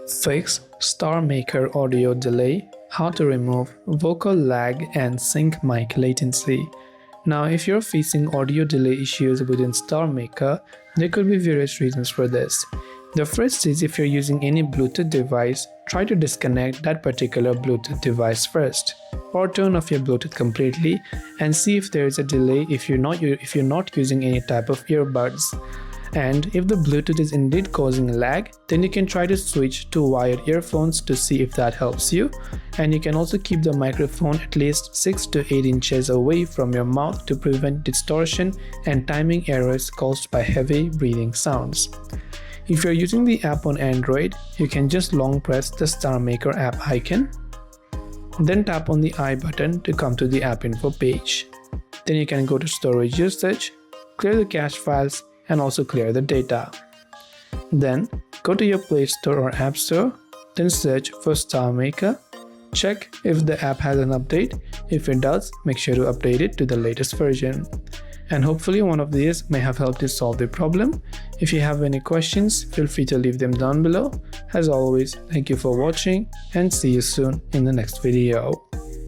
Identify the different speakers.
Speaker 1: Fix StarMaker audio delay, how to remove vocal lag and sync mic latency. Now, if you're facing audio delay issues within StarMaker, there could be various reasons for this. The first is if you're using any Bluetooth device, try to disconnect that particular Bluetooth device first, or turn off your Bluetooth completely and see if there is a delay if you're not using any type of earbuds. And if the Bluetooth is indeed causing lag, then you can try to switch to wired earphones to see if that helps you. And you can also keep the microphone at least 6 to 8 inches away from your mouth to prevent distortion and timing errors caused by heavy breathing sounds. If you're using the app on Android, you can just long press the StarMaker app icon, then tap on the I button to come to the app info page. Then you can go to storage usage, clear the cache files, and also clear the data. Then go to your Play Store or App Store, then search for StarMaker. Check if the app has an update. If it does, make sure to update it to the latest version. And hopefully one of these may have helped you solve the problem. If you have any questions, feel free to leave them down below. As always, thank you for watching and see you soon in the next video.